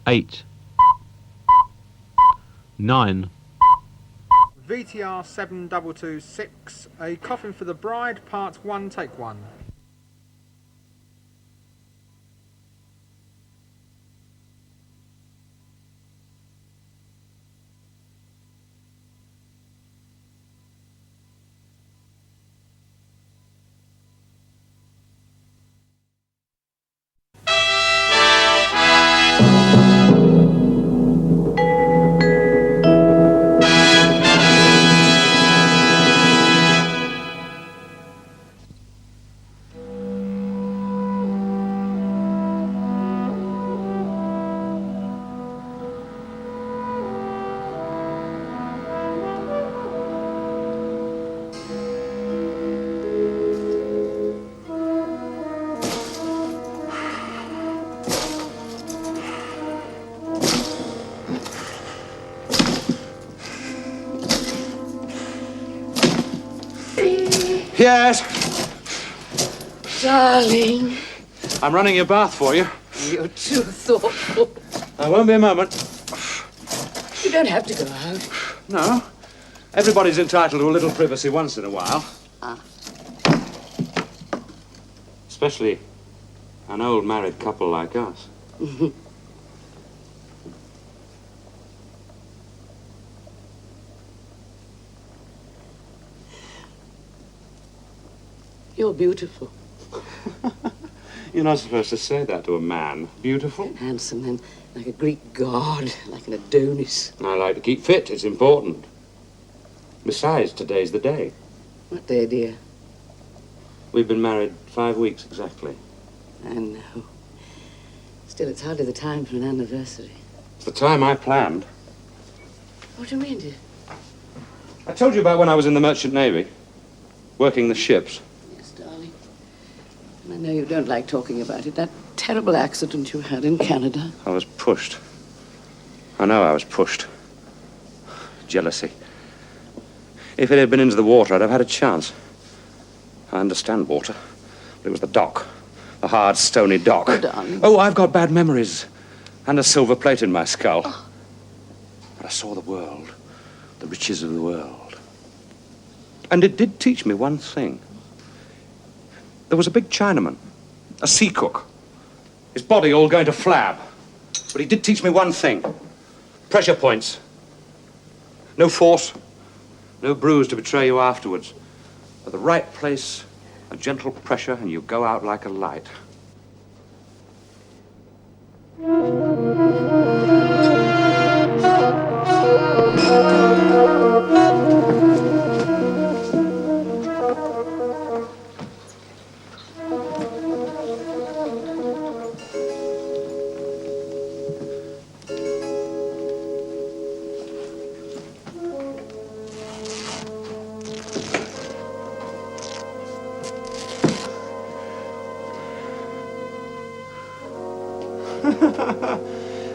8, 9. VTR 7226, A Coffin for the Bride, Part 1, Take 1. Yes? Darling, I'm running your bath for you. you're too thoughtful. I won't be a moment. You don't have to go out. No. Everybody's entitled to a little privacy once in a while. Ah. Especially an old married couple like us. You're beautiful. You're not supposed to say that to a man. Beautiful? Handsome and like a Greek god, like an Adonis. I like to keep fit. It's important. Besides, today's the day. What day, dear? We've been married 5 weeks exactly. I know. Still, it's hardly the time for an anniversary. It's the time I planned. What do you mean, dear? I told you about when I was in the Merchant Navy, working the ships. Yes, darling. And I know you don't like talking about it. That terrible accident you had in Canada. I was pushed. I know I was pushed. Jealousy. If it had been into the water, I'd have had a chance. I understand water, but it was the dock. The hard, stony dock. Oh, darling. Oh, I've got bad memories. And a silver plate in my skull. Oh. But I saw the world. The riches of the world. And it did teach me one thing. There was a big Chinaman, a sea cook. His body all going to flab. But he did teach me one thing. Pressure points. No force, no bruise to betray you afterwards. At the right place, a gentle pressure, and you go out like a light.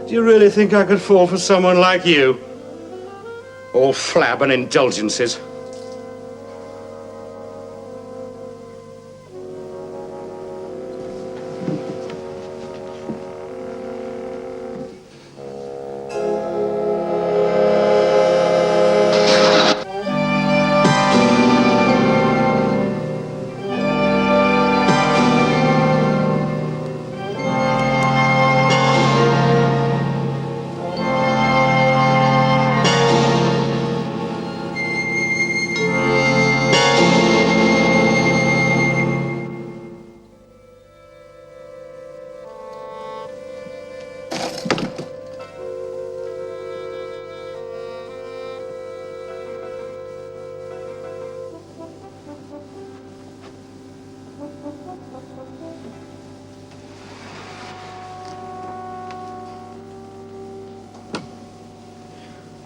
Do you really think I could fall for someone like you? All flab and indulgences.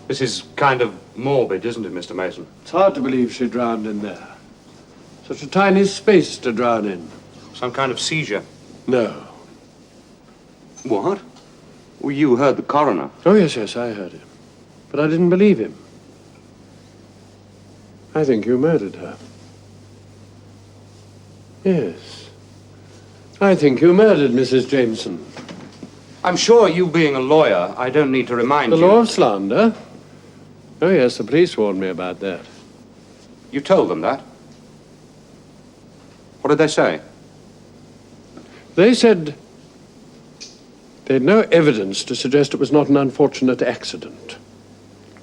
This is kind of morbid, isn't it, Mr. Mason? It's hard to believe she drowned in there. Such a tiny space to drown in. Some kind of seizure. No. What? Well, you heard the coroner. Oh, yes, I heard him. But I didn't believe him. I think you murdered her. Yes. I think you murdered Mrs. Jameson. I'm sure you being a lawyer, I don't need to remind The you. law of slander? Oh, yes, the police warned me about that. You told them that? What did they say? They said they'd no evidence to suggest it was not an unfortunate accident.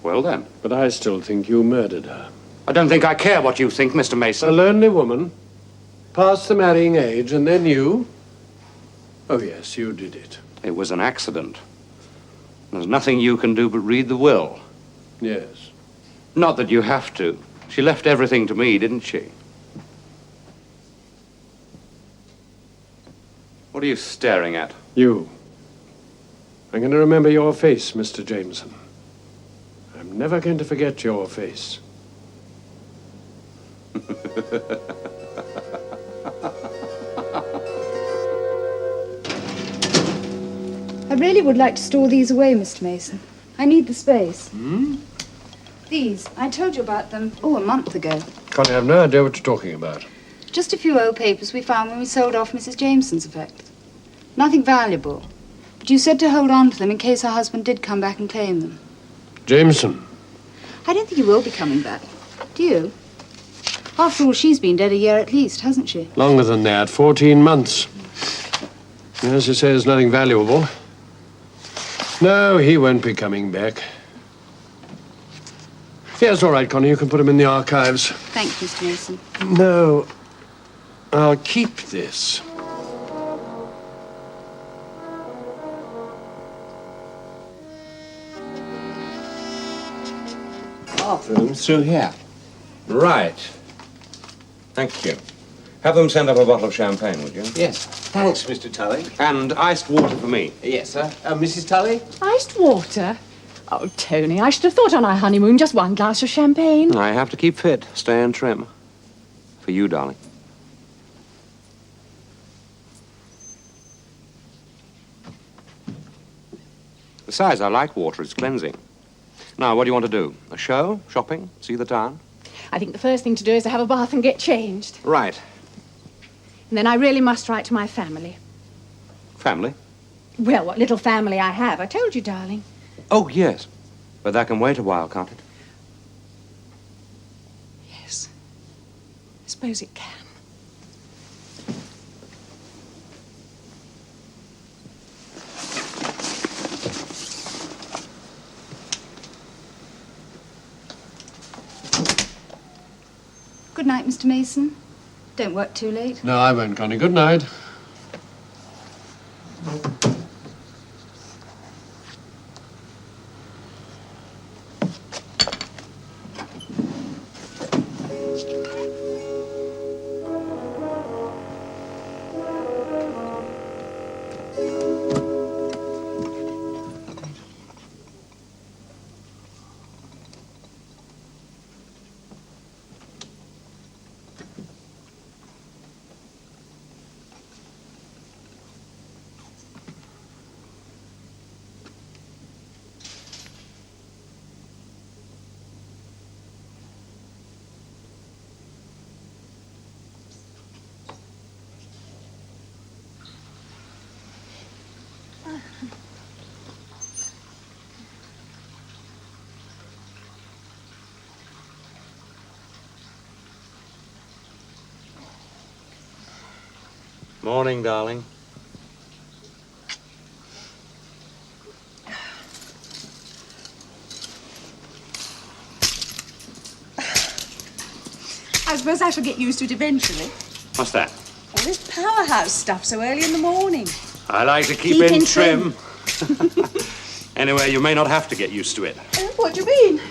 Well, then. But I still think you murdered her. I don't think I care what you think, Mr. Mason. A lonely woman, past the marrying age, and then you? Oh, yes, you did it. It was an accident. There's nothing you can do but read the will. Yes. Not that you have to. She left everything to me, didn't she? What are you staring at? You. I'm going to remember your face, Mr. Jameson. I'm never going to forget your face. I really would like to store these away, Mr. Mason. I need the space. These, I told you about them, a month ago. Connie, I have no idea what you're talking about. Just a few old papers we found when we sold off Mrs. Jameson's effects. Nothing valuable. But you said to hold on to them in case her husband did come back and claim them. Jameson. I don't think he will be coming back. Do you? After all, she's been dead a year at least, hasn't she? Longer than that, 14 months. As you say, there's nothing valuable. No, he won't be coming back. Yes, all right, Connie, you can put him in the archives. Thank you, Mr. Mason. No, I'll keep this. Bathrooms through here. Right. Thank you. Have them send up a bottle of champagne, would you? Yes. Thanks, Mr. Tully. And iced water for me. Yes, sir. Mrs. Tully? Iced water? Oh, Tony, I should have thought on our honeymoon just one glass of champagne. I have to keep fit, stay and trim. For you, darling. Besides, I like water. It's cleansing. Now, what do you want to do? A show? Shopping? See the town? I think the first thing to do is to have a bath and get changed. Right. And then I really must write to my family. Family? Well, what little family I have. I told you, darling. Oh, yes. But that can wait a while, can't it? Yes. I suppose it can. Good night, Mr. Mason. Don't work too late. No, I won't, Connie. Good night. Morning, darling. I suppose I shall get used to it eventually. What's that? All this powerhouse stuff so early in the morning. I like to keep in trim. Anyway, you may not have to get used to it. What do you mean?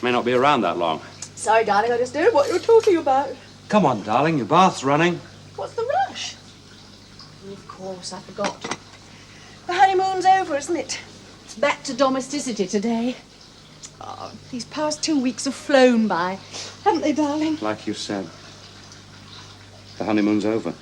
May not be around that long. Sorry, darling, I just don't know what you're talking about. Come on, darling, your bath's running. What's the rush? Of course, I forgot. The honeymoon's over, isn't it? It's back to domesticity today. Oh, these past 2 weeks have flown by, haven't they, darling? Like you said, the honeymoon's over.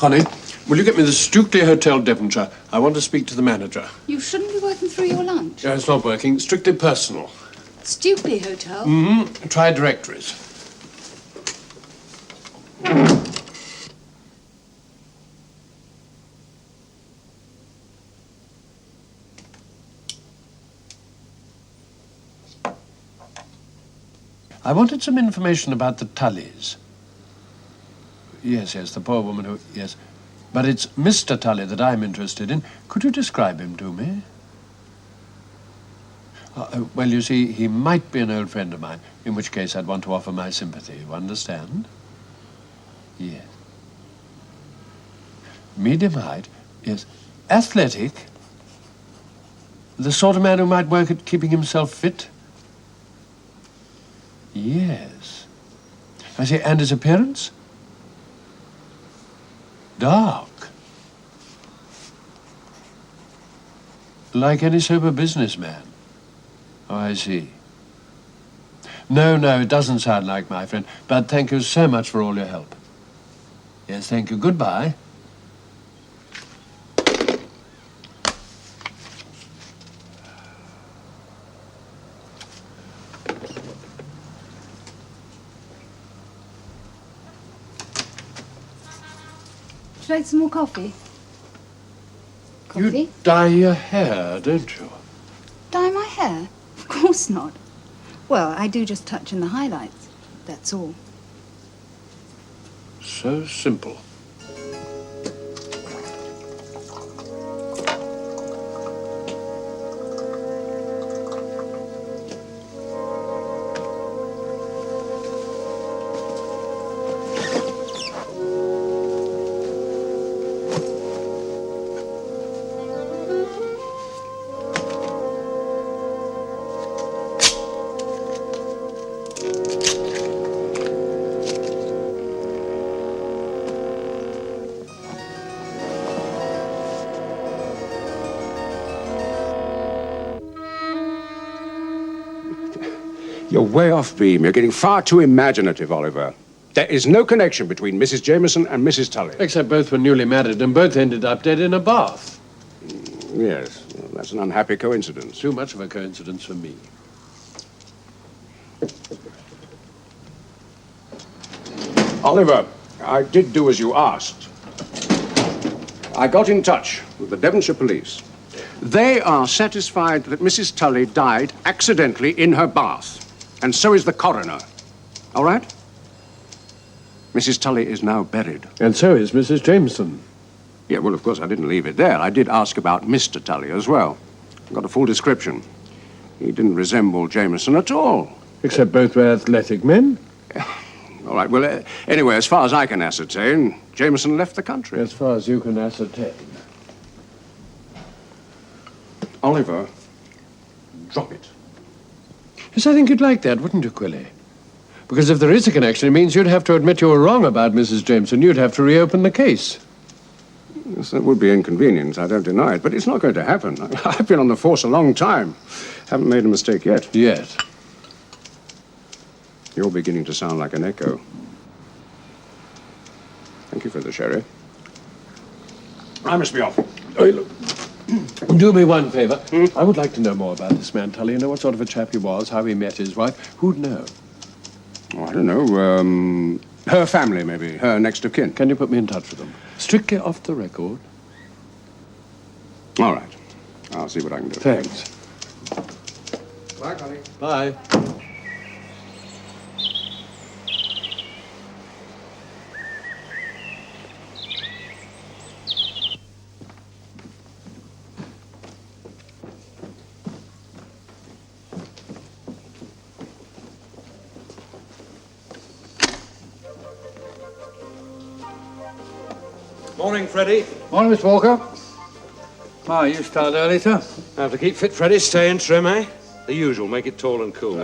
Connie, will you get me the Stukely Hotel, Devonshire? I want to speak to the manager. You shouldn't be working through your lunch. It's not working. Strictly personal. Stukely Hotel? Mm-hmm. Try directories. I wanted some information about the Tullys. Yes, the poor woman who... Yes. But it's Mr. Tully that I'm interested in. Could you describe him to me? Well, you see, he might be an old friend of mine, in which case I'd want to offer my sympathy. You understand? Yes. Medium height? Yes. Athletic? The sort of man who might work at keeping himself fit? Yes. I see. And his appearance? Dark. Like any sober businessman. Oh, I see. No, it doesn't sound like my friend. But thank you so much for all your help. Yes, thank you. Goodbye. Would you like some more coffee? Coffee? You dye your hair, don't you? Dye my hair? Of course not. Well, I do just touch in the highlights. That's all. So simple. You're way off beam. You're getting far too imaginative, Oliver. There is no connection between Mrs. Jameson and Mrs. Tully. Except both were newly married and both ended up dead in a bath. Yes, well, that's an unhappy coincidence. Too much of a coincidence for me. Oliver, I did do as you asked. I got in touch with the Devonshire police. They are satisfied that Mrs. Tully died accidentally in her bath, and so is the coroner. All right? Mrs. Tully is now buried. And so is Mrs. Jameson. Yeah, well, of course, I didn't leave it there. I did ask about Mr. Tully as well. I got a full description. He didn't resemble Jameson at all. Except both were athletic men. All right, well, anyway, as far as I can ascertain, Jameson left the country. As far as you can ascertain. Oliver, drop it. Yes, I think you'd like that, wouldn't you, Quilly? Because if there is a connection, it means you'd have to admit you were wrong about Mrs. Jameson. You'd have to reopen the case. Yes, that would be inconvenient, I don't deny it, but it's not going to happen. I've been on the force a long time. Haven't made a mistake yet. Yet. You're beginning to sound like an echo. Thank you for the sherry. I must be off. Hey, look. Do me one favour. I would like to know more about this man, Tully. You know what sort of a chap he was, how he met his wife. Who'd know? Oh, I don't know. Her family, maybe. Her next of kin. Can you put me in touch with them? Strictly off the record. All right. I'll see what I can do. Thanks. Bye, Connie. Bye. Morning, Freddie. Morning, Mr. Walker. Ah, you start early, sir. Have to keep fit, Freddie. Stay in trim, eh? The usual. Make it tall and cool.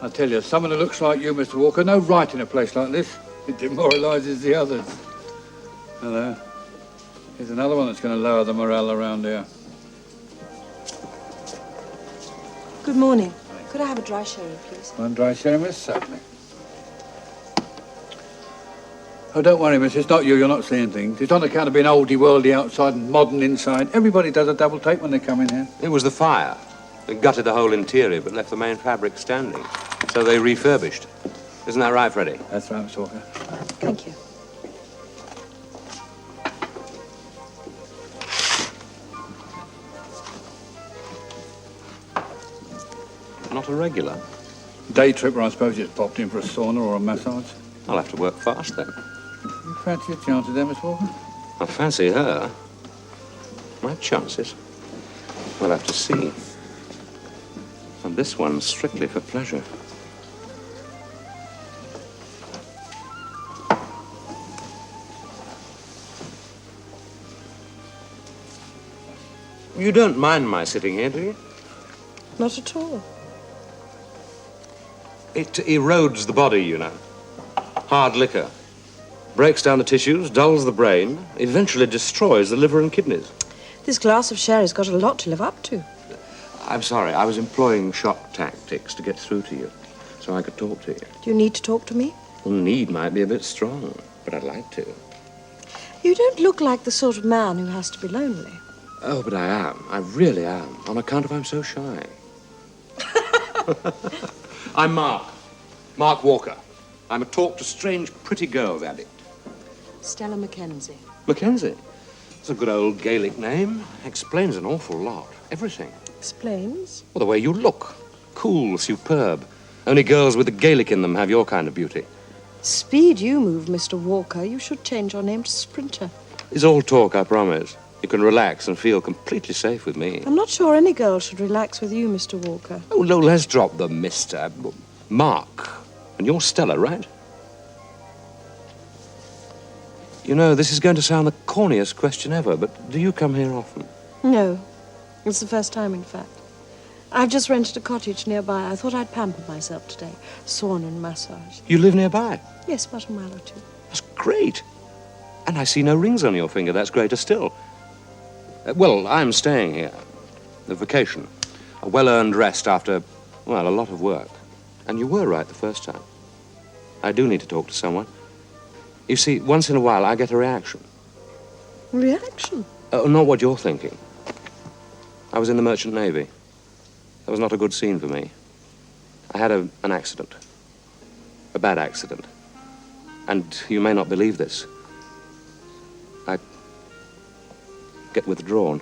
I tell you, someone who looks like you, Mr. Walker, no right in a place like this. It demoralises the others. Hello. Here's another one that's going to lower the morale around here. Good morning. Could I have a dry sherry, please? One dry sherry, miss? Certainly. Oh, don't worry, miss. It's not you. You're not seeing things. It's on account of being oldie-worldy outside and modern inside. Everybody does a double take when they come in here. It was the fire. It gutted the whole interior, but left the main fabric standing. So they refurbished. Isn't that right, Freddie? That's right, Miss Walker. Thank you. Not a regular. Day tripper, I suppose. Just popped in for a sauna or a massage. I'll have to work fast then. You fancy your chances there, Miss Walker? I fancy her. My chances? We'll have to see. And this one's strictly for pleasure. You don't mind my sitting here, do you? Not at all. It erodes the body, you know. Hard liquor. Breaks down the tissues, dulls the brain, eventually destroys the liver and kidneys. This glass of sherry's got a lot to live up to. I'm sorry, I was employing shock tactics to get through to you, so I could talk to you. Do you need to talk to me? Well, need might be a bit strong, but I'd like to. You don't look like the sort of man who has to be lonely. Oh, but I am. I really am, on account of I'm so shy. I'm Mark. Mark Walker. I'm a talk-to-strange pretty girls addict. Stella Mackenzie. Mackenzie? It's a good old Gaelic name. Explains an awful lot. Everything. Explains? Well, the way you look. Cool, superb. Only girls with the Gaelic in them have your kind of beauty. Speed you move, Mr. Walker. You should change your name to Sprinter. It's all talk, I promise. You can relax and feel completely safe with me. I'm not sure any girl should relax with you, Mr. Walker. Oh, no, let's drop the Mr. Mark. And you're Stella, right? You know, this is going to sound the corniest question ever, but do you come here often? No. It's the first time, in fact. I've just rented a cottage nearby. I thought I'd pamper myself today. Sauna and massage. You live nearby? Yes, about a mile or two. That's great. And I see no rings on your finger. That's greater still. Well, I'm staying here. A vacation. A well-earned rest after, well, a lot of work. And you were right the first time. I do need to talk to someone. You see, once in a while, I get a reaction. Reaction? Not what you're thinking. I was in the Merchant Navy. That was not a good scene for me. I had an accident. A bad accident. And you may not believe this. I get withdrawn.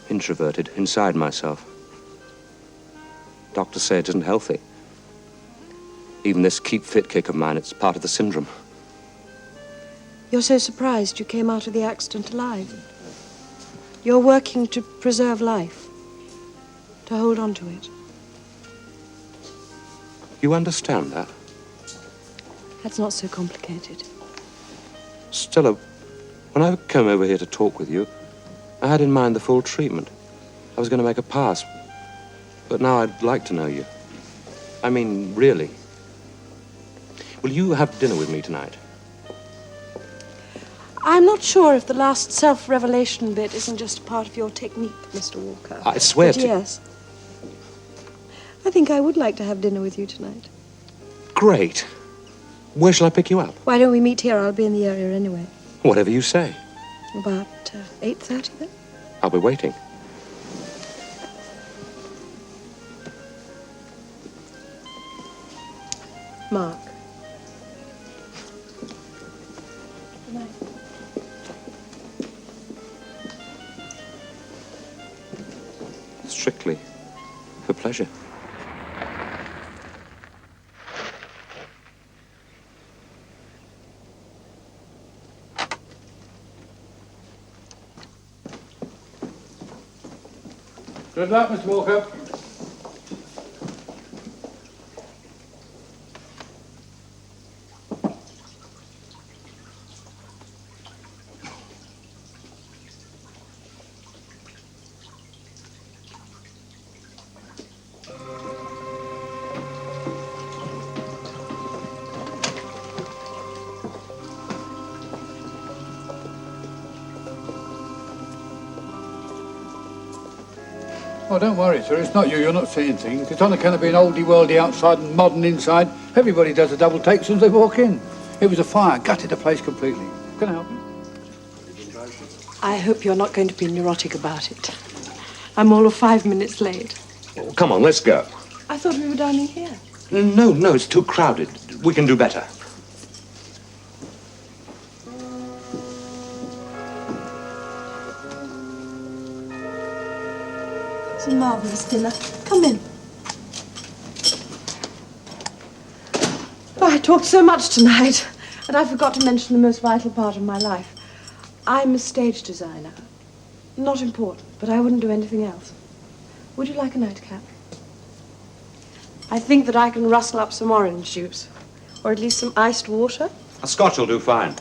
Introverted, inside myself. Doctors say it isn't healthy. Even this keep fit kick of mine, it's part of the syndrome. You're so surprised you came out of the accident alive. You're working to preserve life, to hold on to it. You understand that? That's not so complicated. Stella, when I came over here to talk with you, I had in mind the full treatment. I was going to make a pass, but now I'd like to know you. I mean, really. Will you have dinner with me tonight? I'm not sure if the last self-revelation bit isn't just a part of your technique, Mr. Walker. I swear but to... yes. I think I would like to have dinner with you tonight. Great. Where shall I pick you up? Why don't we meet here? I'll be in the area anyway. Whatever you say. About 8:30 then? I'll be waiting. Mark. Strictly for pleasure. Good luck, Mr. Walker. Oh, don't worry, sir. It's not you. You're not seeing things. It's on account of being oldie-worldy outside and modern inside. Everybody does a double take as soon as they walk in. It was a fire, gutted the place completely. Can I help you? I hope you're not going to be neurotic about it. I'm all of 5 minutes late. Oh, come on, let's go. I thought we were dining here. No, it's too crowded. We can do better. It's a marvellous dinner. Come in. Oh, I talked so much tonight, and I forgot to mention the most vital part of my life. I'm a stage designer. Not important, but I wouldn't do anything else. Would you like a nightcap? I think that I can rustle up some orange juice, or at least some iced water. A scotch will do fine.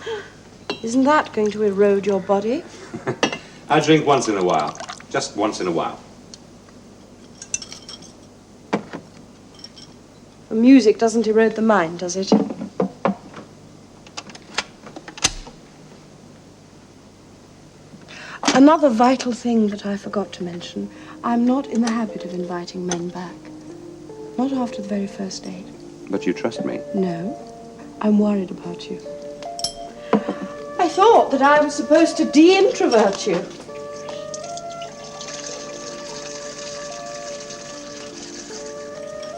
Isn't that going to erode your body? I drink once in a while. Just once in a while. Music doesn't erode the mind, does it? Another vital thing that I forgot to mention, I'm not in the habit of inviting men back. Not after the very first date. But you trust me? No, I'm worried about you. I thought that I was supposed to de-introvert you.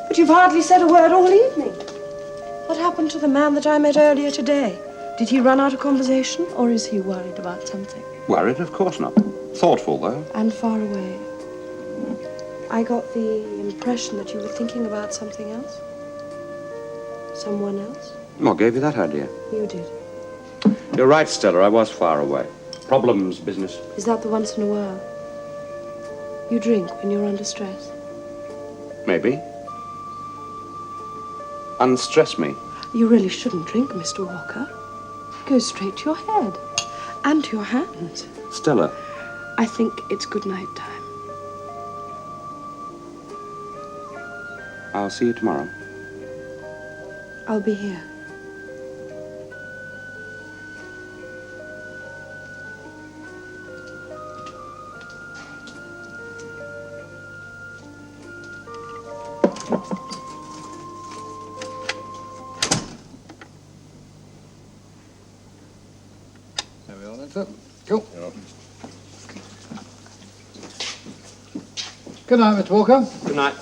But you've hardly said a word all evening. What happened to the man that I met earlier today? Did he run out of conversation, or is he worried about something? Worried? Of course not. Thoughtful, though. And far away. I got the impression that you were thinking about something else. Someone else. What gave you that idea? You did. You're right, Stella. I was far away. Problems, business. Is that the once in a while? You drink when you're under stress. Maybe. Unstress me. You really shouldn't drink, Mr. Walker. It goes straight to your head. And to your hands. Stella. I think it's good night time. I'll see you tomorrow. I'll be here. There we are, that's it. Cool. Good night, Mr. Walker. Good night.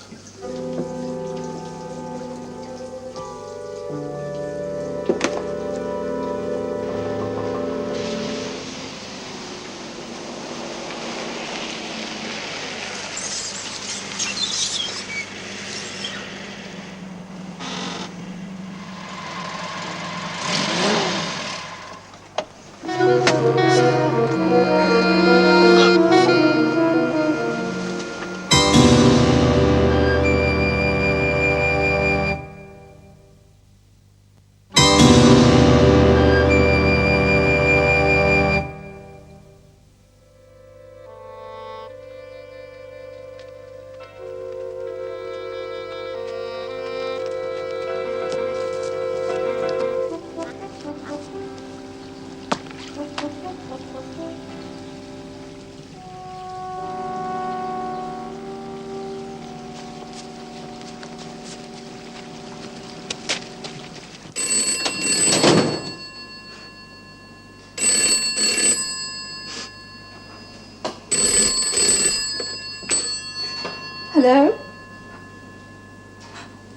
Hello?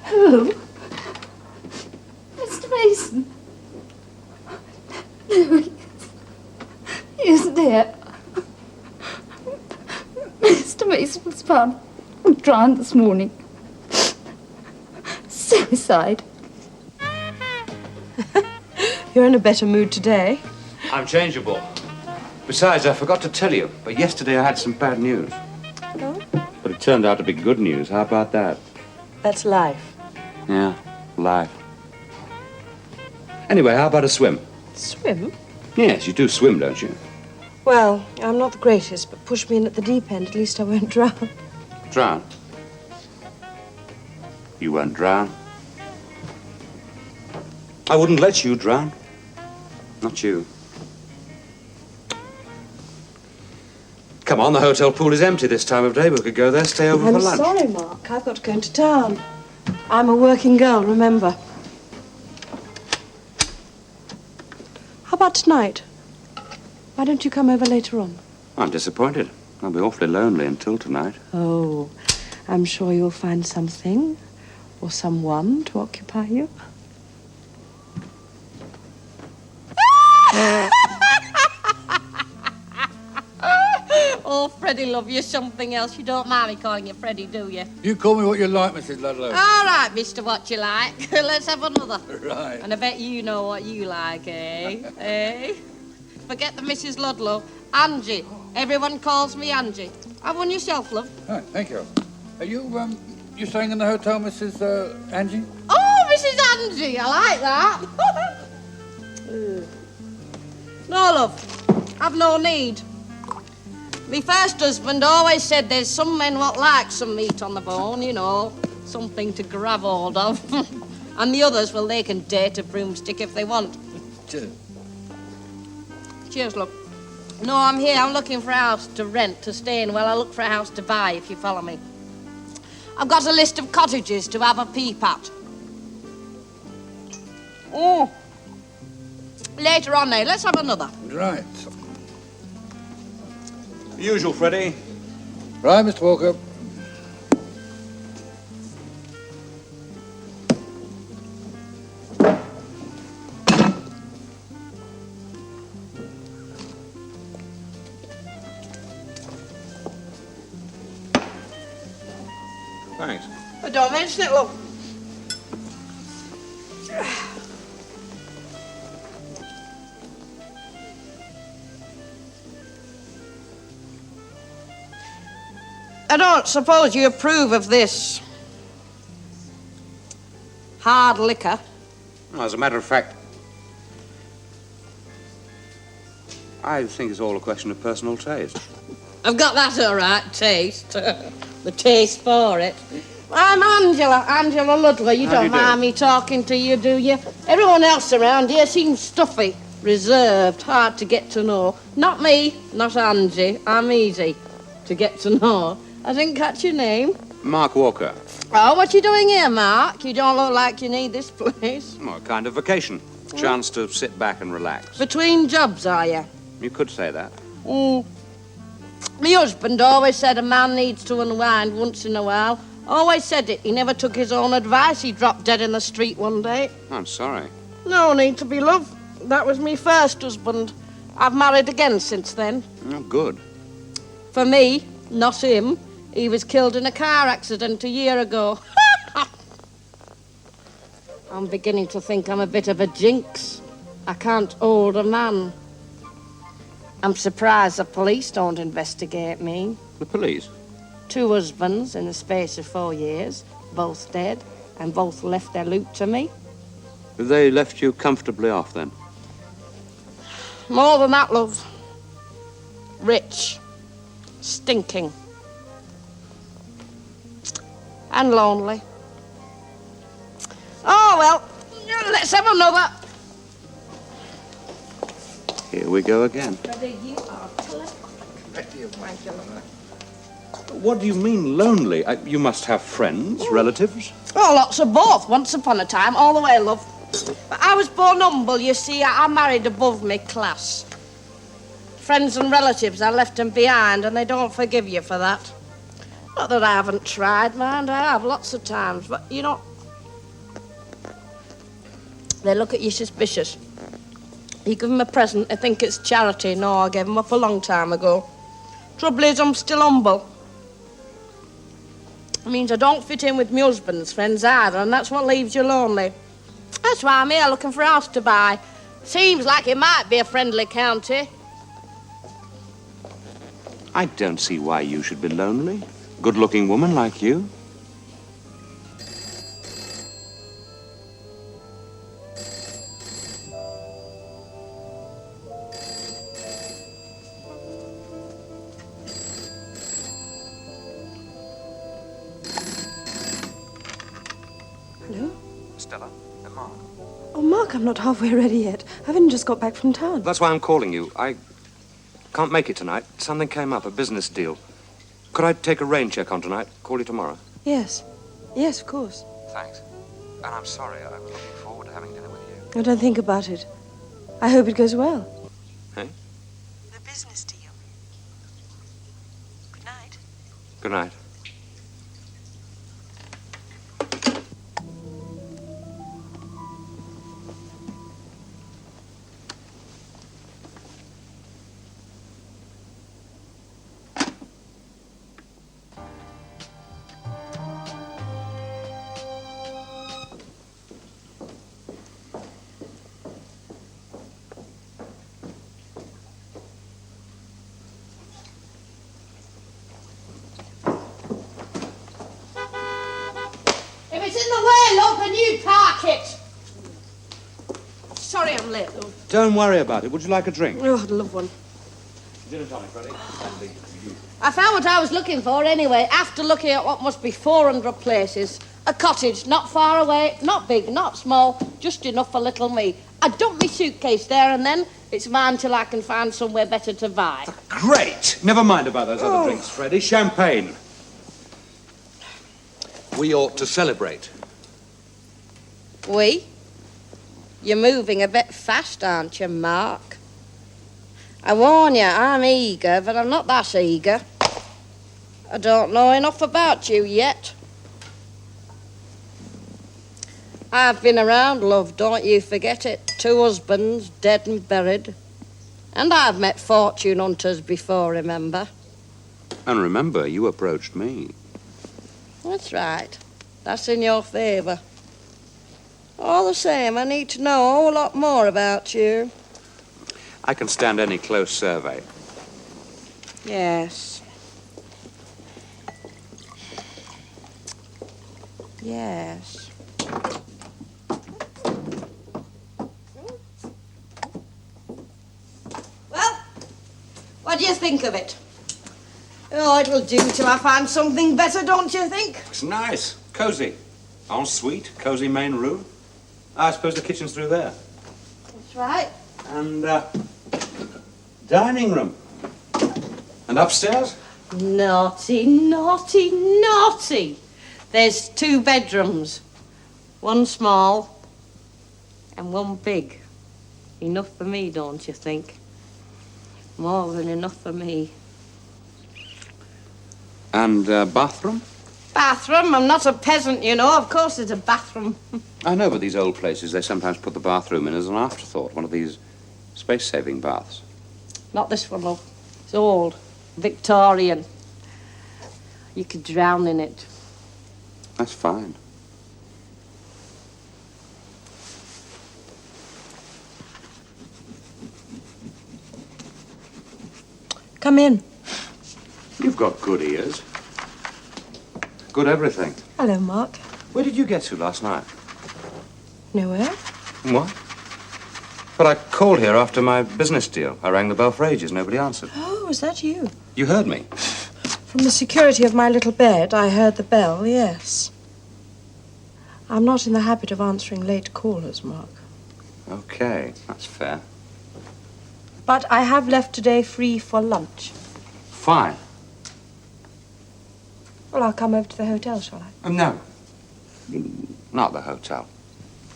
Who? Mr. Mason? No, he isn't here. Mr. Mason was found drowned this morning. Suicide. You're in a better mood today. I'm changeable. Besides, I forgot to tell you, but yesterday I had some bad news. Oh? But it turned out to be good news. How about that? That's life. Yeah, life. Anyway, how about a swim? Swim? Yes, you do swim, don't you? Well, I'm not the greatest, but push me in at the deep end. At least I won't drown. Drown? You won't drown. I wouldn't let you drown. Not you. Come on, the hotel pool is empty this time of day. We could go there, stay over for lunch. I'm sorry, Mark. I've got to go into town. I'm a working girl, remember. tonight? Why don't you come over later on? I'm disappointed. I'll be awfully lonely until tonight. Oh, I'm sure you'll find something or someone to occupy you. Oh, Freddie, love, you're something else. You don't mind me calling you Freddie, do you? You call me what you like, Mrs. Ludlow. All right, mister, what you like. Let's have another. Right. And I bet you know what you like, eh? Eh? Forget the Mrs. Ludlow. Angie. Everyone calls me Angie. Have one yourself, love. Right, thank you. Are you staying in the hotel, Mrs. Angie? Oh, Mrs. Angie, I like that. No, love, I've no need. Me first husband always said there's some men what like some meat on the bone, you know, something to grab hold of. And the others, well, they can date a broomstick if they want. Cheers. Cheers, love. No, I'm here. I'm looking for a house to rent, to stay in, while I look for a house to buy, if you follow me. I've got a list of cottages to have a peep at. Oh. Later on, now, let's have another. Right. The usual, Freddie. Right, Mr. Walker. Thanks. But don't mention it, love. I don't suppose you approve of this hard liquor. Well, as a matter of fact, I think it's all a question of personal taste. I've got that all right, taste. The taste for it. I'm Angela Ludlow. You How do don't you do? mind me talking to you, do you? Everyone else around here seems stuffy, reserved, hard to get to know. Not me, not Angie. I'm easy to get to know. I didn't catch your name. Mark Walker. Oh, what you doing here, Mark? You don't look like you need this place. Well, a kind of vacation. Chance to sit back and relax. Between jobs, are you? You could say that. My husband always said a man needs to unwind once in a while. Always said it. He never took his own advice. He dropped dead in the street one day. I'm sorry. No need to be, love. That was me first husband. I've married again since then. Oh, good. For me, not him. He was killed in a car accident a year ago. I'm beginning to think I'm a bit of a jinx. I can't hold a man. I'm surprised the police don't investigate me. The police? 2 husbands in the space of 4 years, both dead, and both left their loot to me. They left you comfortably off, then? More than that, love. Rich. Stinking. And lonely. Oh, well, let's have another. Here we go again. You are What do you mean, lonely? You must have friends, relatives? Oh, lots of both, once upon a time, all the way, love. But I was born humble, you see. I married above me class. Friends and relatives, I left them behind, and they don't forgive you for that. Not that I haven't tried, mind, I have lots of times, but, you know, they look at you suspicious. You give them a present, they think it's charity. No, I gave them up a long time ago. Trouble is, I'm still humble. It means I don't fit in with my husband's friends either, and that's what leaves you lonely. That's why I'm here looking for a house to buy. Seems like it might be a friendly county. I don't see why you should be lonely. Good-looking woman like you. Hello? Stella and Mark. Oh, Mark, I'm not halfway ready yet. I haven't just got back from town. That's why I'm calling you. I can't make it tonight. Something came up, a business deal. Could I take a rain check on tonight? Call you tomorrow. Yes. Yes, of course. Thanks. And I'm sorry. I'm looking forward to having dinner with you. Oh, don't think about it. I hope it goes well. Hey? The business deal. Good night. Good night. If it's in the way, love, then you park it. Sorry I'm late, love. Don't worry about it. Would you like a drink? Oh, I'd love one. Gin and tonic, Freddie. I found what I was looking for anyway, after looking at what must be 400 places. A cottage, not far away, not big, not small, just enough for little me. I dump my suitcase there and then it's mine till I can find somewhere better to buy. Great! Never mind about those other drinks, Freddie. Champagne. We ought to celebrate. We? You're moving a bit fast, aren't you, Mark? I warn you, I'm eager, but I'm not that eager. I don't know enough about you yet. I've been around, love, don't you forget it. 2 husbands, dead and buried. And I've met fortune hunters before, remember? And remember, you approached me. That's right. That's in your favour. All the same, I need to know a whole lot more about you. I can stand any close survey. Yes. Yes. Well, what do you think of it? Oh, it'll do till I find something better, don't you think? It's nice. Cozy. Ensuite, cozy main room. I suppose the kitchen's through there. That's right. And, dining room. And upstairs? Naughty, naughty, naughty. There's 2 bedrooms. One small and one big. Enough for me, don't you think? More than enough for me. And, bathroom? Bathroom? I'm not a peasant, you know. Of course there's a bathroom. I know, but these old places, they sometimes put the bathroom in as an afterthought. One of these space-saving baths. Not this one, love. It's old. Victorian. You could drown in it. That's fine. Come in. You've got good ears. Good everything. Hello, Mark. Where did you get to last night? Nowhere? What? But I called here after my business deal. I rang the bell for ages. Nobody answered. Oh, is that you? You heard me. From the security of my little bed, I heard the bell, yes. I'm not in the habit of answering late callers, Mark. Okay, that's fair. But I have left today free for lunch. Fine. Well, I'll come over to the hotel, shall I? No. Not the hotel.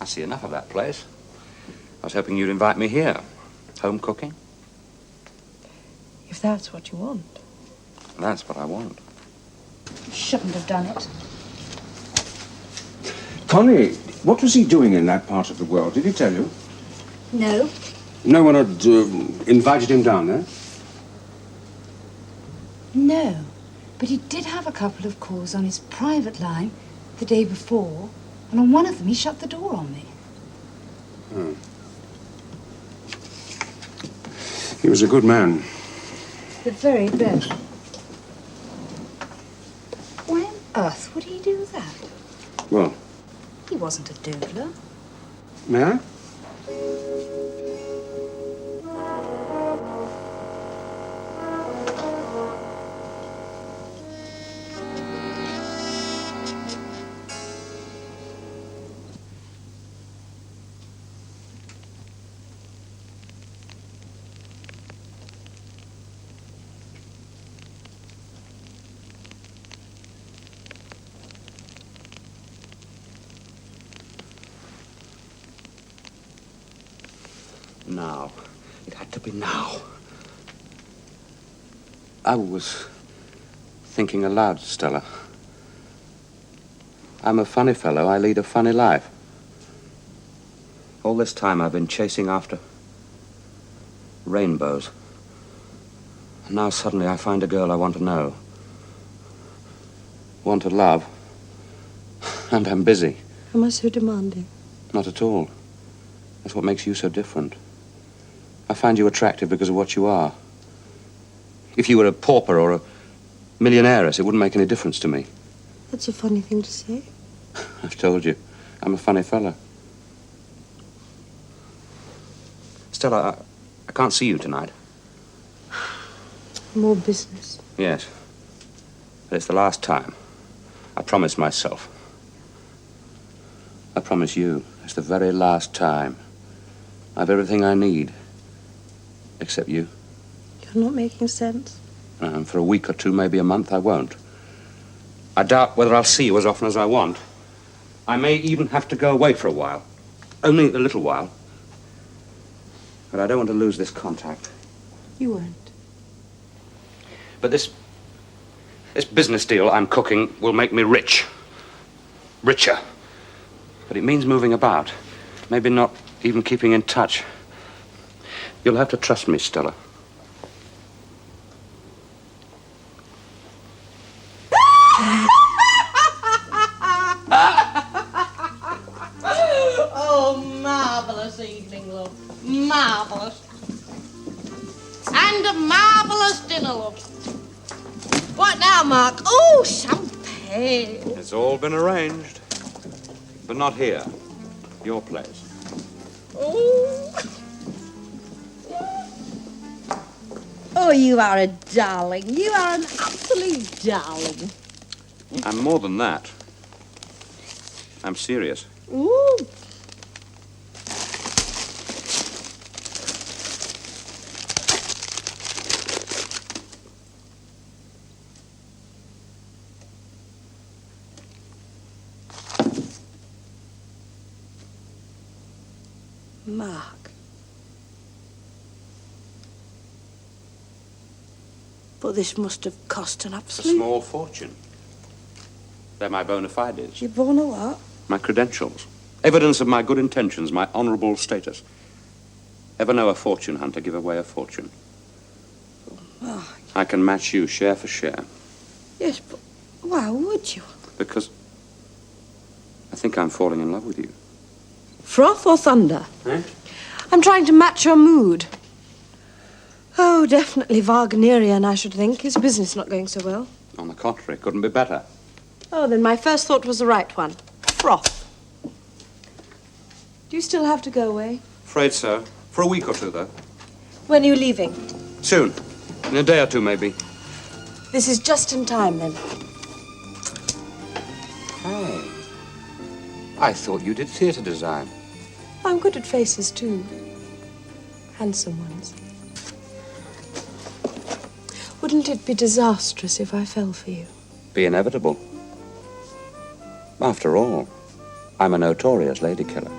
I see enough of that place. I was hoping you'd invite me here. Home cooking? If that's what you want. That's what I want. You shouldn't have done it. Connie, what was he doing in that part of the world? Did he tell you? No. No one had invited him down there? No. But he did have a couple of calls on his private line the day before, and on one of them he shut the door on me. Oh. He was a good man. The very best. Why on earth would he do that? Well, He wasn't a doodler. may I? Now. It had to be now. I was thinking aloud, Stella. I'm a funny fellow. I lead a funny life. All this time I've been chasing after rainbows. And now suddenly I find a girl I want to know. Want to love. And I'm busy. Am I so demanding? Not at all. That's what makes you so different. I find you attractive because of what you are. If you were a pauper or a millionairess, it wouldn't make any difference to me. That's a funny thing to say. I've told you, I'm a funny fella. Stella, I can't see you tonight. More business. Yes. But it's the last time. I promised myself. I promise you, it's the very last time. I've everything I need. Except you. You're not making sense. And for a week or two, maybe a month, I won't. I doubt whether I'll see you as often as I want. I may even have to go away for a while. Only a little while. But I don't want to lose this contact. You won't. But this business deal I'm cooking will make me rich. Richer. But it means moving about. Maybe not even keeping in touch. You'll have to trust me, Stella. Oh, marvellous evening, love. Marvellous. And a marvellous dinner, love. What now, Mark? Oh, champagne. It's all been arranged. But not here. Your place. Oh. Oh, you are a darling. You are an absolute darling. I'm more than that. I'm serious. Ooh. Mark. But this must have cost an It's a absolute... small fortune. They're my bona fides. You're born a what? My credentials. Evidence of my good intentions, my honourable status. Ever know a fortune hunter give away a fortune? Oh, I can match you share for share. yes, but why would you? Because I think I'm falling in love with you. Froth or thunder? Eh? I'm trying to match your mood. Oh, definitely Wagnerian, I should think. His business not going so well. On the contrary, couldn't be better. Oh, then my first thought was the right one. Froth. Do you still have to go away? Afraid so. For a week or two, though. When are you leaving? Soon. In a day or two, maybe. This is just in time, then. Hey. I thought you did theatre design. I'm good at faces, too. Handsome ones. Wouldn't it be disastrous if I fell for you? Be inevitable. After all, I'm a notorious lady killer.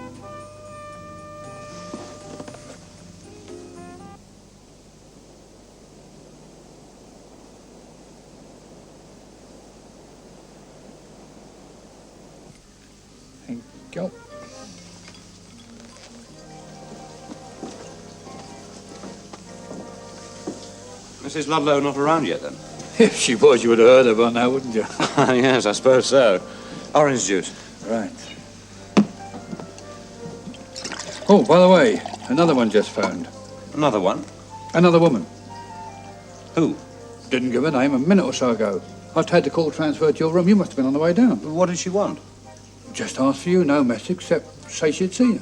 Thank you. Mrs. Ludlow not around yet, then? If she was, you would have heard her by now, wouldn't you? Yes, I suppose so. Orange juice. Right. Oh, by the way, another one just phoned. Another one? Another woman. Who? Didn't give a name a minute or so ago. I've had the call transferred to your room. You must have been on the way down. What did she want? Just asked for you, no message, except say she'd see you.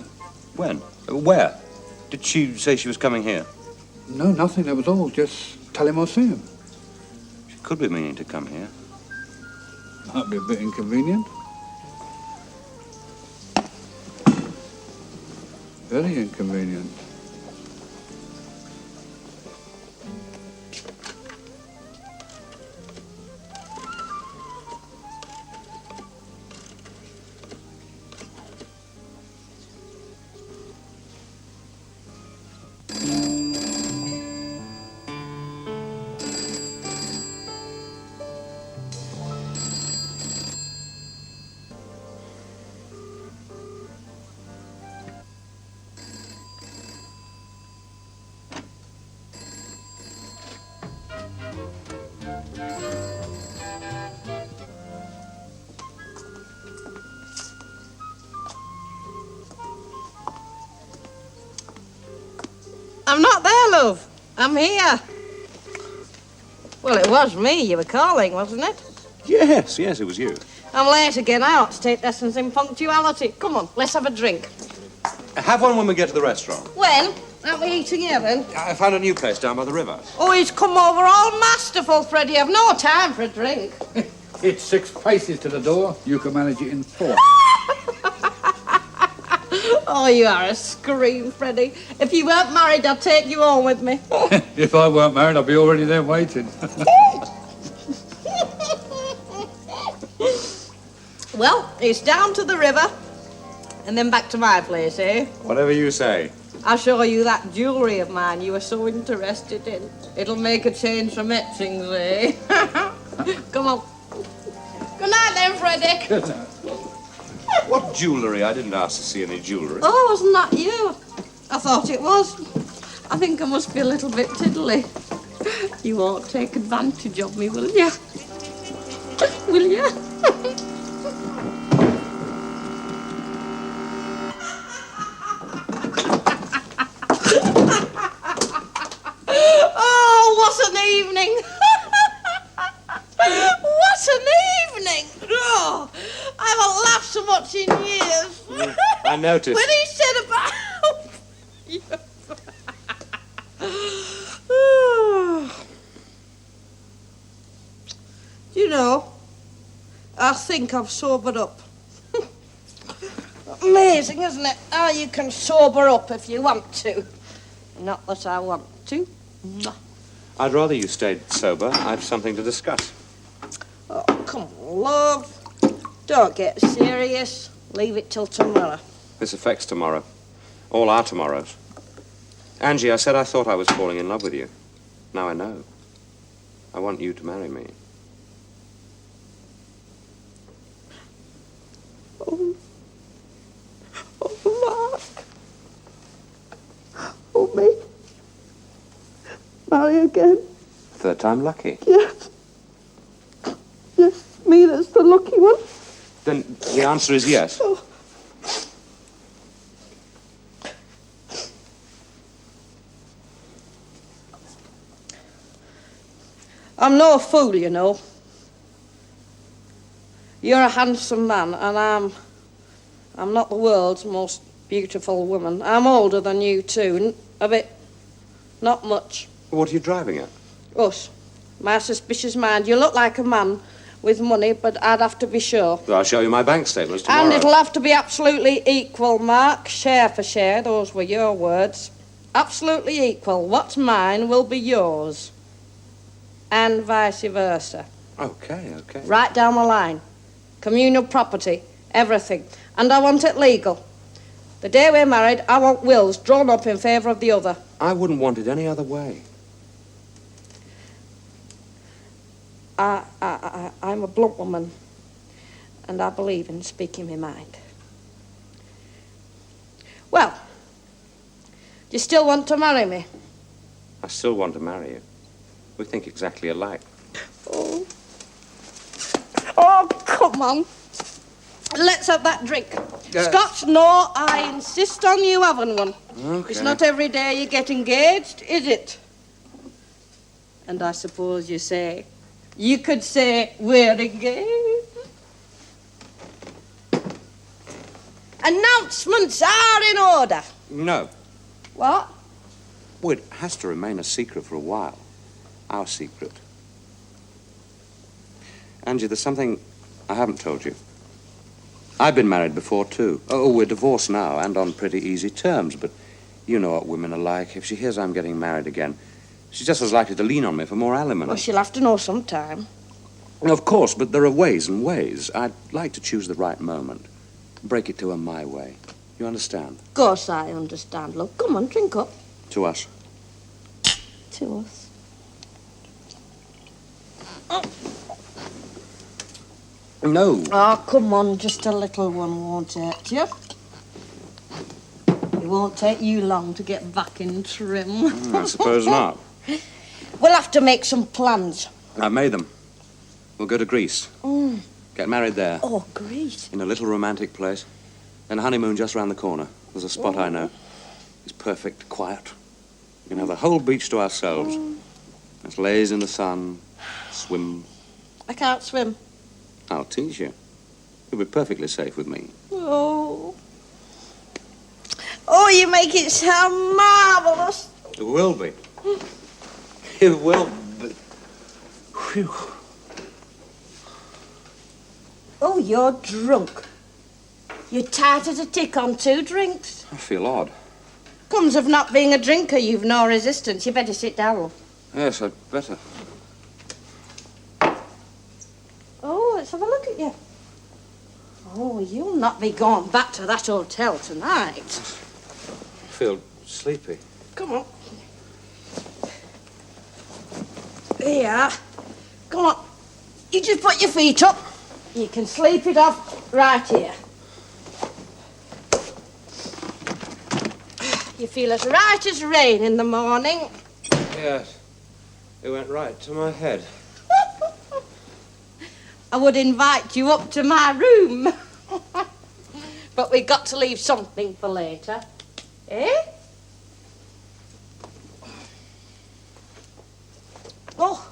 When? Where? Did she say she was coming here? No, nothing, that was all. Just tell him I'll see him. She could be meaning to come here. Might be a bit inconvenient. Very inconvenient. love. I'm here. Well, it was me you were calling, wasn't it? Yes, it was you. I'm late again. I ought to take lessons in punctuality. Come on, let's have a drink. Have one when we get to the restaurant. When? Aren't we eating here, then? I found a new place down by the river. Oh, he's come over all masterful, Freddie. I've no time for a drink. It's 6 paces to the door. You can manage it in 4. Oh, you are a scream, Freddie. If you weren't married, I'd take you home with me. If I weren't married, I'd be already there waiting. Well, it's down to the river and then back to my place, eh? Whatever you say. I'll show you that jewellery of mine you were so interested in. It'll make a change from etchings, eh? Come on. Good night then, Freddie. Good night. What jewellery? I didn't ask to see any jewellery. Oh, wasn't that you? I thought it was. I think I must be a little bit tiddly. You won't take advantage of me, will you? Will you? Oh, what an evening! What an evening! Oh, I haven't laughed so much in years. I noticed. When he said about... You know, I think I've sobered up. Amazing, isn't it? How you can sober up if you want to. Not that I want to. I'd rather you stayed sober. I've something to discuss. Oh, come on, love. Don't get serious. Leave it till tomorrow. This affects tomorrow. All our tomorrows. Angie, I said I thought I was falling in love with you. Now I know. I want you to marry me. Oh, Mark. Oh, me. Marry again? Third time lucky. Yes. Yes, me that's the lucky one. Then the answer is yes. Oh. I'm no fool, you know. You're a handsome man, and I'm not the world's most beautiful woman. I'm older than you, too. A bit. Not much. What are you driving at? Us. My suspicious mind. You look like a man with money, but I'd have to be sure. Well, I'll show you my bank statements tomorrow. And it'll have to be absolutely equal, Mark. Share for share. Those were your words. Absolutely equal. What's mine will be yours. And vice versa. Okay. Right down the line. Communal property. Everything. And I want it legal. The day we're married, I want wills drawn up in favour of the other. I wouldn't want it any other way. I'm a blunt woman, and I believe in speaking my mind. Well, do you still want to marry me? I still want to marry you. We think exactly alike. Oh, come on. Let's have that drink. Scotch? No, I insist on you having one. Okay. It's not every day you get engaged, is it? And I suppose you could say we're engaged. Announcements are in order. No. What? Well, it has to remain a secret for a while. Our secret. Angie, there's something I haven't told you. I've been married before, too. Oh, we're divorced now, and on pretty easy terms, but you know what women are like. If she hears I'm getting married again, she's just as likely to lean on me for more alimony. Well, she'll have to know sometime. Of course, but there are ways and ways. I'd like to choose the right moment. Break it to her my way. You understand? Of course I understand, love. Come on, drink up. To us. To us. No. Oh, come on, just a little one won't hurt you. It won't take you long to get back in trim. I suppose not. We'll have to make some plans. I've made them. We'll go to Greece. Get married there. Oh, Greece. In a little romantic place. And a honeymoon just round the corner. There's a spot I know. It's perfect, quiet. We can have the whole beach to ourselves. Us lays in the sun, swim. I can't swim. I'll teach you. You'll be perfectly safe with me. Oh. Oh, you make it sound marvellous. It will be. It will be. Whew. Oh, you're drunk. You're tight as a tick on 2 drinks. I feel odd. Comes of not being a drinker, you've no resistance. You better sit down. Yes, I'd better. Oh, let's have a look at you. Oh, you'll not be going back to that hotel tonight. I feel sleepy. Come on. Here. Come on. You just put your feet up. You can sleep it off right here. You feel as right as rain in the morning. Yes. It went right to my head. I would invite you up to my room. But we've got to leave something for later. Eh? Oh.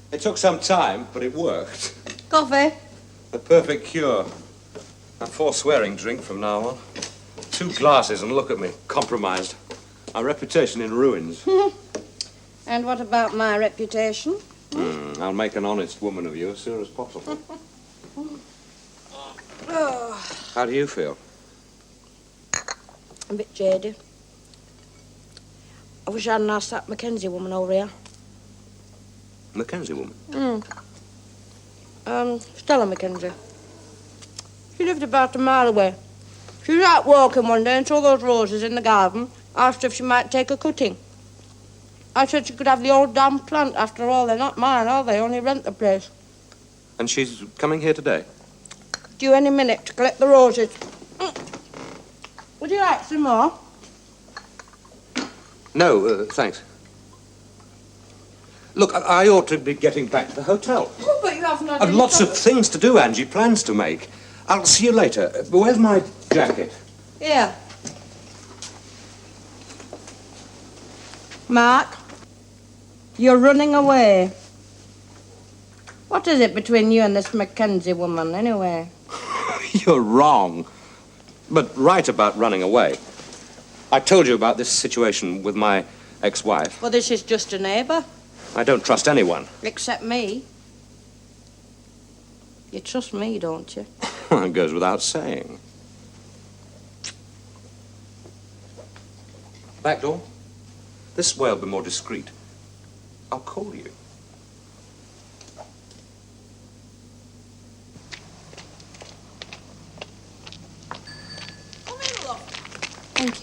It took some time, but it worked. Coffee. The perfect cure. A forswearing drink from now on. 2 glasses and look at me, compromised. Our reputation in ruins. And what about my reputation? I'll make an honest woman of you as soon as possible. How do you feel? A bit jaded. I wish I hadn't asked that Mackenzie woman over here. Mackenzie woman? Stella Mackenzie. She lived about a mile away. She was out walking one day and saw those roses in the garden. Asked if she might take a cutting. I said she could have the old damn plant. After all, they're not mine, are they? Only rent the place. And she's coming here today? Due any minute to collect the roses. Would you like some more? No, thanks. Look, I ought to be getting back to the hotel. Oh, but you haven't had I've lots of things to do, Angie, plans to make. I'll see you later. Where's my jacket? Here. Mark, you're running away. What is it between you and this Mackenzie woman, anyway? You're wrong. But right about running away. I told you about this situation with my ex-wife. Well, this is just a neighbour. I don't trust anyone. Except me. You trust me, don't you? It goes without saying. Back door? This way I'll be more discreet. I'll call you. Come in, love. Thank you.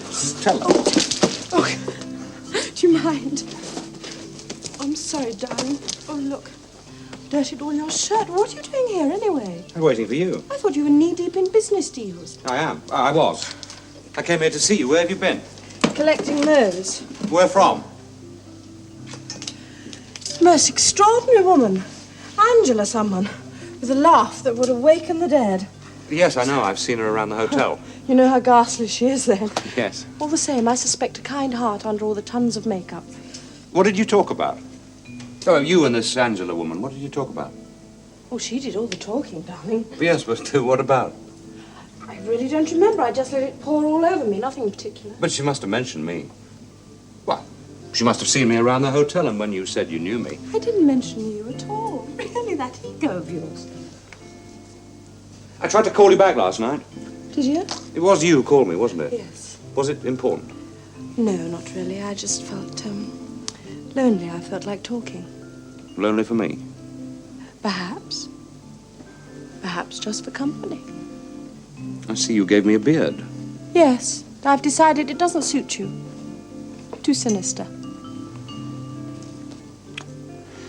Stella. Oh, do you mind? I'm sorry, darling. Oh, look. Dirtied all your shirt. What are you doing here, anyway? I'm waiting for you. I thought you were knee-deep in business deals. I am. I was. I came here to see you. Where have you been? Collecting those. Where from? Most extraordinary woman. Angela someone. With a laugh that would awaken the dead. Yes, I know. I've seen her around the hotel. You know how ghastly she is, then. Yes. All the same, I suspect a kind heart under all the tons of makeup. What did you talk about? Oh, you and this Angela woman. What did you talk about? Oh, she did all the talking, darling. Yes, but what about? I really don't remember. I just let it pour all over me. Nothing in particular. But she must have mentioned me. Well, She must have seen me around the hotel, and when you said you knew me... I didn't mention you at all. Really, that ego of yours. I tried to call you back last night. Did you? It was you who called me, wasn't it? Yes. Was it important? No, not really. I just felt, lonely. I felt like talking. Lonely for me? Perhaps. Perhaps just for company. I see you gave me a beard. Yes. I've decided it doesn't suit you. Too sinister.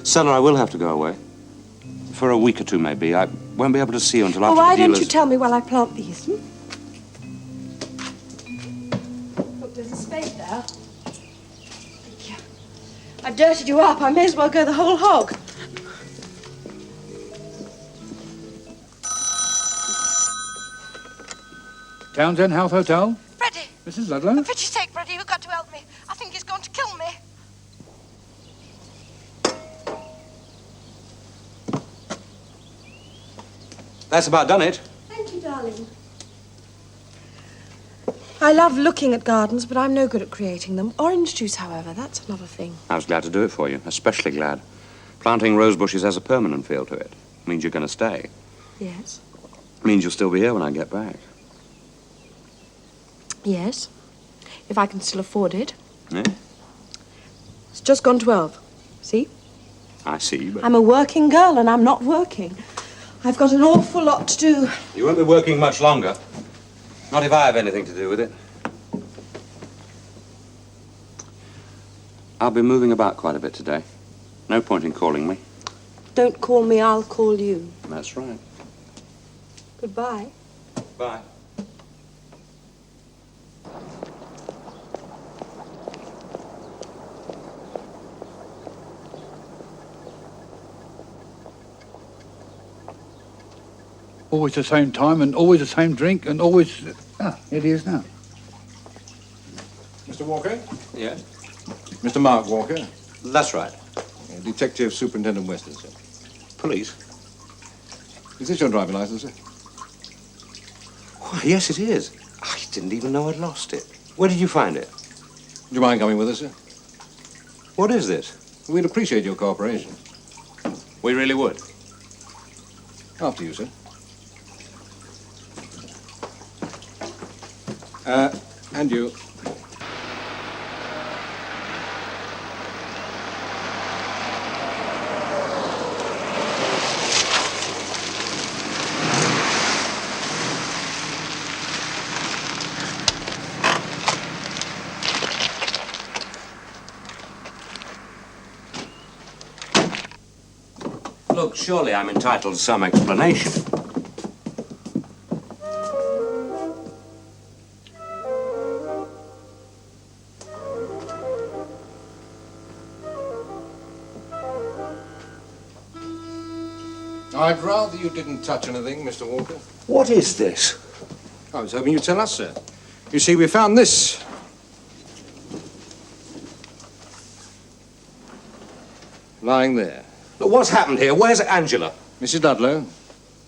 Stella, I will have to go away. For a week or two, maybe. I won't be able to see you until after Why the deal don't you is... tell me while I plant these? Look, there's a spade there. I've dirtied you up. I may as well go the whole hog. Townsend House Hotel? Freddie! Mrs. Ludlow? For pity's sake, Freddie, you've got to help me. I think he's going to kill me. That's about done it. Thank you, darling. I love looking at gardens, but I'm no good at creating them. Orange juice, however, that's another thing. I was glad to do it for you, especially glad. Planting rose bushes has a permanent feel to it. Means you're going to stay. Yes. Means you'll still be here when I get back. Yes. If I can still afford it. Yeah? It's just gone 12. See? I see, but... I'm a working girl and I'm not working. I've got an awful lot to do. You won't be working much longer. Not if I have anything to do with it. I'll be moving about quite a bit today. No point in calling me. Don't call me, I'll call you. That's right. Goodbye. Bye. Always the same time and always the same drink and always... Ah, here he is now. Mr. Walker? Yes? Mr. Mark Walker? That's right. Detective Superintendent Weston, sir. Police? Is this your driving license, sir? Why, yes, it is. I didn't even know I'd lost it. Where did you find it? Do you mind coming with us, sir? What is this? We'd appreciate your cooperation. We really would. After you, sir. And you. Look, surely I'm entitled to some explanation. I'd rather you didn't touch anything, Mr. Walker. What is this? I was hoping you'd tell us, sir. You see, we found this. Lying there. Look, what's happened here? Where's Angela? Mrs. Ludlow.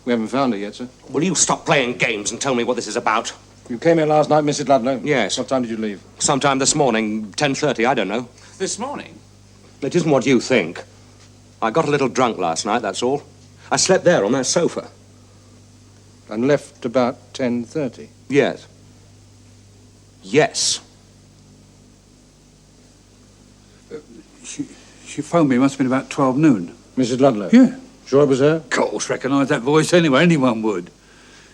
We haven't found her yet, sir. Will you stop playing games and tell me what this is about? You came here last night, Mrs. Ludlow? Yes. What time did you leave? Sometime this morning, 10:30, I don't know. This morning? It isn't what you think. I got a little drunk last night, that's all. I slept there on that sofa. And left about 10:30? Yes. Yes. She phoned me, it must have been about 12 noon. Mrs. Ludlow? Yeah. Sure it was her? Of course, recognise that voice anyway, anyone would.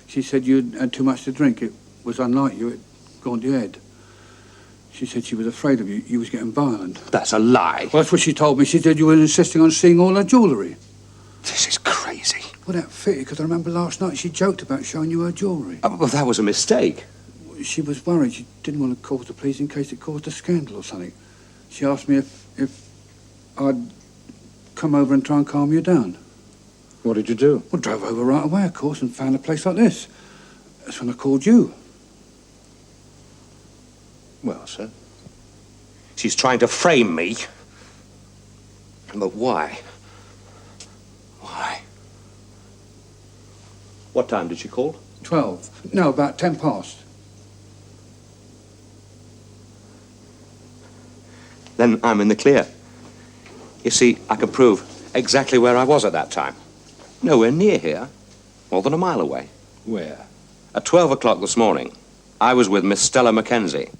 She said you'd had too much to drink. It was unlike you, it had gone to your head. She said she was afraid of you, you was getting violent. That's a lie. Well, that's what she told me. She said you were insisting on seeing all her jewellery. This is crazy. Well, that fitted, because I remember last night she joked about showing you her jewellery. Oh, well, that was a mistake. She was worried. She didn't want to cause the police in case it caused a scandal or something. She asked me if I'd come over and try and calm you down. What did you do? Well, drove over right away, of course, and found a place like this. That's when I called you. Well, sir. She's trying to frame me. But why? Why? What time did she call? 12. No, about 10 past. then I'm in the clear. You see, I can prove exactly where I was at that time. Nowhere near here, more than a mile away. Where? At 12 o'clock this morning, I was with Miss Stella Mackenzie.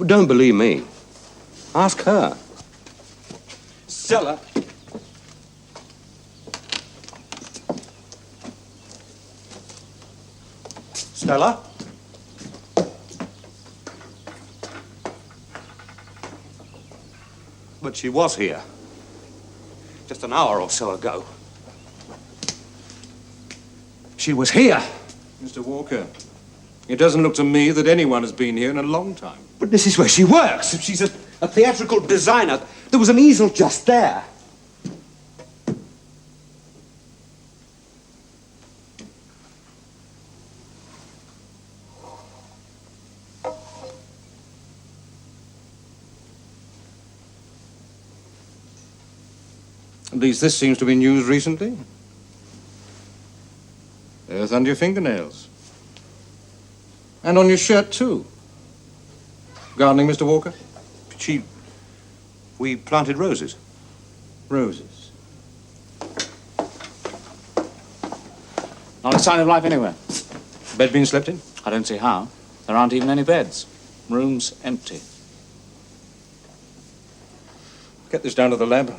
Don't believe me. Ask her. Stella. Stella? But she was here. Just an hour or so ago. She was here. Mr. Walker, it doesn't look to me that anyone has been here in a long time. But this is where she works. If she's a theatrical designer, there was an easel just there. At least this seems to be news recently. Earth under your fingernails. And on your shirt, too. Gardening, Mr. Walker? We planted roses. Roses. Not a sign of life anywhere. Bed being slept in? I don't see how. There aren't even any beds. Room's empty. Get this down to the lab.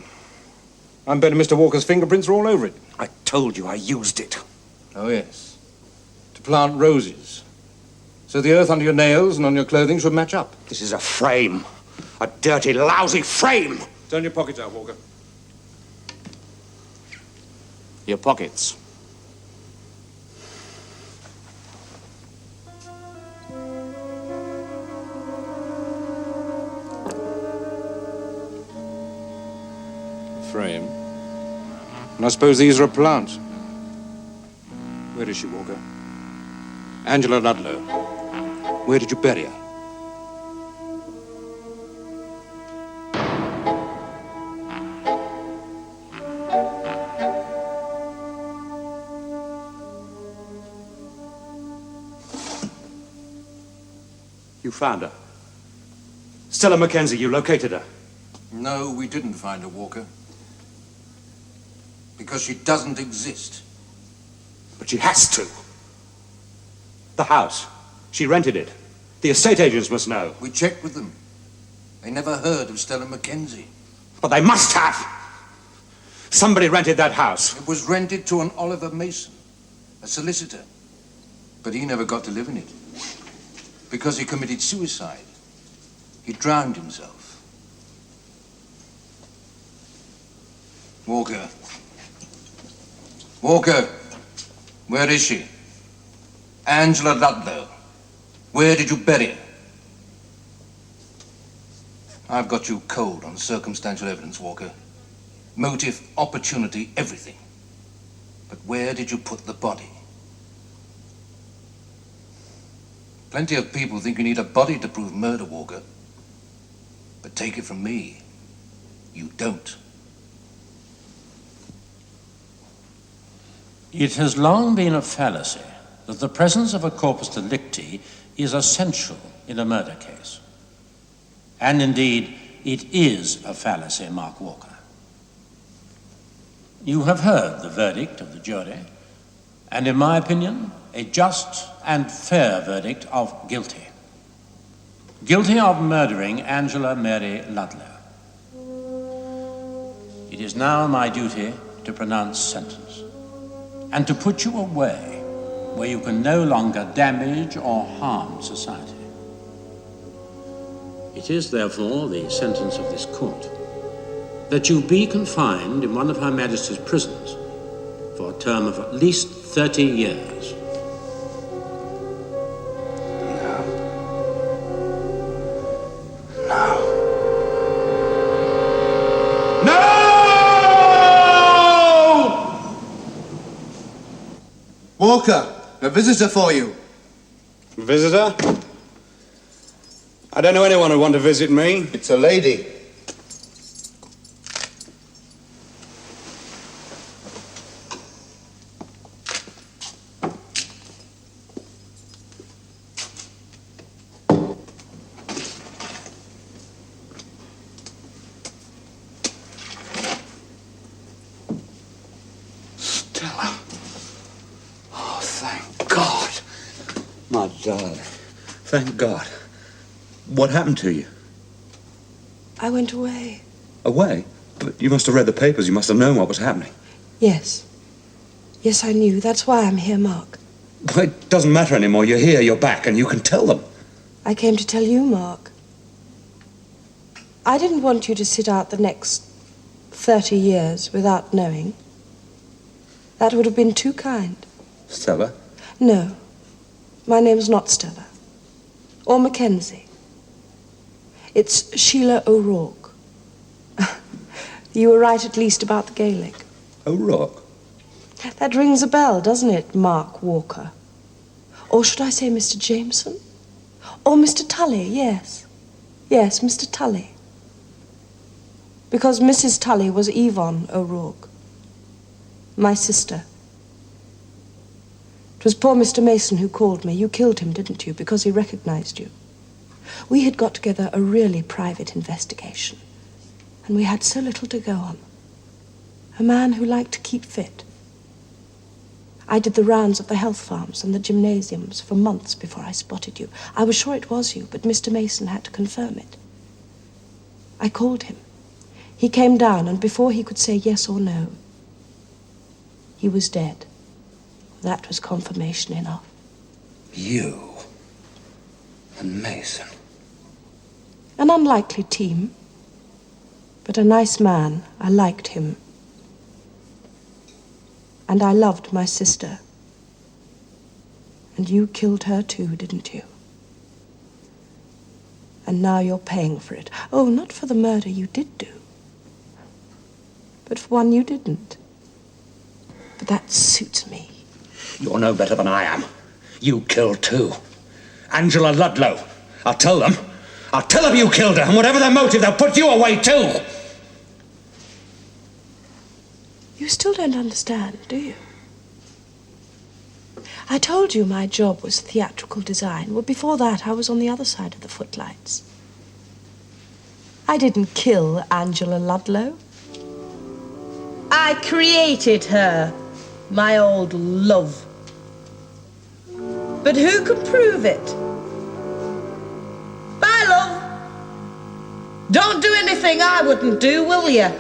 I'm betting Mr. Walker's fingerprints are all over it. I told you I used it. Oh, yes. To plant roses. So the earth under your nails and on your clothing should match up. This is a frame. A dirty, lousy frame. Turn your pockets out, Walker. Your pockets. Frame. And I suppose these are a plant. Where is she, Walker? Angela Ludlow. Where did you bury her? You found her. Stella Mackenzie, you located her. No, we didn't find her, Walker. Because she doesn't exist. But she has to. The house. She rented it. The estate agents must know. We checked with them. They never heard of Stella Mackenzie. But they must have. Somebody rented that house. It was rented to an Oliver Mason, a solicitor. But he never got to live in it. Because he committed suicide. He drowned himself. Walker. Walker. Where is she? Angela Ludlow. Where did you bury her? I've got you cold on circumstantial evidence, Walker. Motive, opportunity, everything. But where did you put the body? Plenty of people think you need a body to prove murder, Walker. But take it from me, you don't. It has long been a fallacy that the presence of a corpus delicti is essential in a murder case. And indeed, it is a fallacy, Mark Walker. You have heard the verdict of the jury, and in my opinion, a just and fair verdict of guilty. Guilty of murdering Angela Mary Ludlow. It is now my duty to pronounce sentence, and to put you away where you can no longer damage or harm society. It is therefore the sentence of this court that you be confined in one of Her Majesty's prisons for a term of at least 30 years. Walker, a visitor for you. Visitor? I don't know anyone who want to visit me. It's a lady. My darling. Thank God. What happened to you? I went away. Away? But you must have read the papers. You must have known what was happening. Yes. Yes, I knew. That's why I'm here, Mark. Well, it doesn't matter anymore. You're here, you're back, and you can tell them. I came to tell you, Mark. I didn't want you to sit out the next 30 years without knowing. That would have been too kind. Stella? No. My name's not Stella. Or Mackenzie. It's Sheila O'Rourke. You were right at least about the Gaelic. O'Rourke? That rings a bell, doesn't it, Mark Walker? Or should I say Mr. Jameson? Or Mr. Tully, yes. Yes, Mr. Tully. Because Mrs. Tully was E01 O'Rourke. My sister. It was poor Mr. Mason who called me. You killed him, didn't you, because he recognized you. We had got together a really private investigation, and we had so little to go on. A man who liked to keep fit. I did the rounds of the health farms and the gymnasiums for months before I spotted you. I was sure it was you, but Mr. Mason had to confirm it. I called him. He came down, and before he could say yes or no, he was dead. That was confirmation enough. You and Mason. An unlikely team, but a nice man. I liked him. And I loved my sister. And you killed her too, didn't you? And now you're paying for it. Oh, not for the murder you did do, but for one you didn't. But that suits me. You're no better than I am. You killed too. Angela Ludlow. I'll tell them. I'll tell them you killed her, and whatever their motive, they'll put you away too. You still don't understand, do you? I told you my job was theatrical design. Well, before that, I was on the other side of the footlights. I didn't kill Angela Ludlow. I created her, my old love. But who can prove it? Bye, love. Don't do anything I wouldn't do, will you?